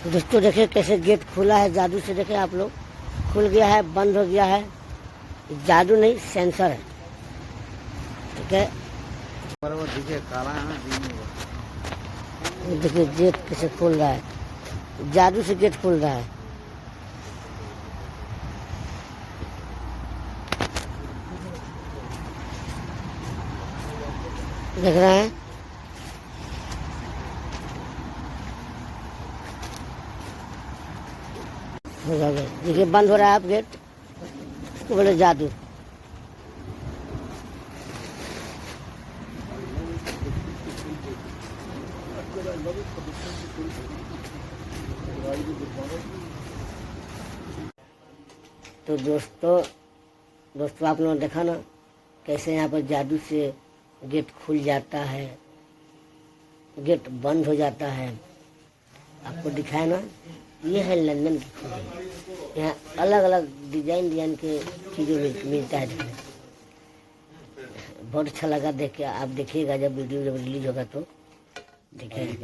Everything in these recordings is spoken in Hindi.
दोस्तों देखिए कैसे गेट खुला है जादू से। देखे आप लोग, खुल गया है, बंद हो गया है। जादू नहीं, सेंसर है। ठीक है, देखिए गेट कैसे खुल रहा है, जादू से गेट खुल रहा है। देख रहे हैं, देखिए बंद हो रहा है अब गेट। इसको बोले जादू। तो दोस्तों आप लोगों ने देखा ना कैसे यहाँ पर जादू से गेट खुल जाता है, गेट बंद हो जाता है। आपको दिखाया ना, ये है लंदन की खूबी। यहाँ अलग अलग डिजाइन के चीज़ों मिलता है देखने। बहुत अच्छा लगा देख के। आप देखिएगा जब वीडियो जब रिलीज होगा तो देखिए,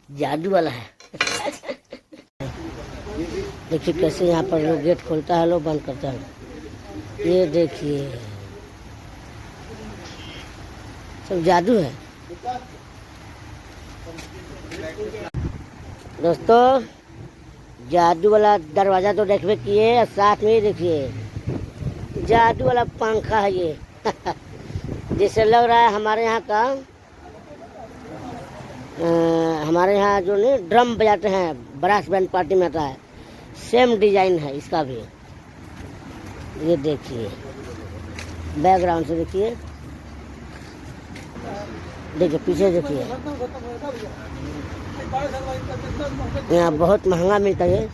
जादू वाला है। देखिए कैसे यहाँ पर लोग गेट खोलता है, लोग बंद करता है। ये देखिए सब जादू है दोस्तों। जादू वाला दरवाजा तो देखिए किए, साथ में ही देखिए जादू वाला पंखा है ये। जैसे लग रहा है हमारे यहाँ का, हमारे यहाँ जो नहीं ड्रम बजाते हैं, ब्रास बैंड पार्टी में आता है, सेम डिजाइन है इसका भी। ये देखिए बैकग्राउंड से देखिए, देखिए पीछे देखिए। यहाँ बहुत महंगा मिलता है।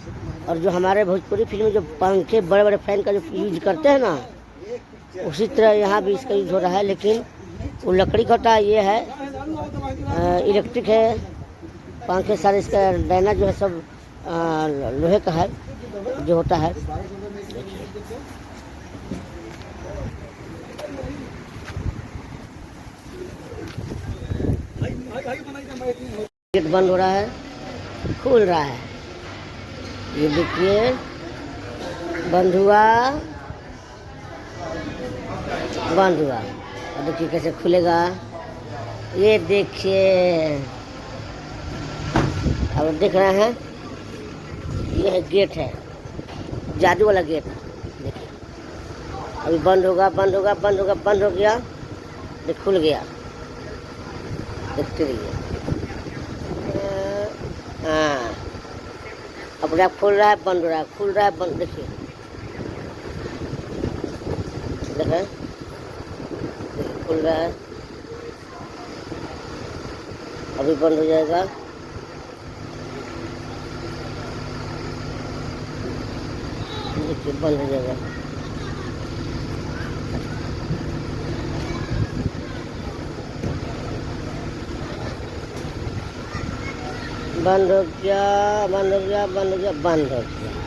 और जो हमारे भोजपुरी फिल्म में जो पंखे बड़े बड़े फैन का जो यूज करते हैं ना, उसी तरह यहाँ भी इसका यूज हो रहा है। लेकिन वो लकड़ी का होता है, ये है इलेक्ट्रिक है। पंखे सारे, इसका डायना जो है सब लोहे का है जो होता है। गेट बंद हो रहा है, खुल रहा है। ये देखिए बंद हुआ, बंद हुआ। और देखिए कैसे खुलेगा, ये देखिए। अब देख रहे हैं, ये है गेट है, जादू वाला गेट। देखिए अभी बंद होगा, बंद होगा, बंद होगा, बंद हो गया, देख खुल गया। देखते रहिए। हाँ, अपने आप खुल रहा है, बंद हो रहा है, खुल रहा है, बंद। देखिए देखें, खुल रहा है, अभी बंद हो जाएगा। देखिए बंद हो जाएगा। बंद हो गया, बंद हो गया, बंद हो गया, बंद हो गया।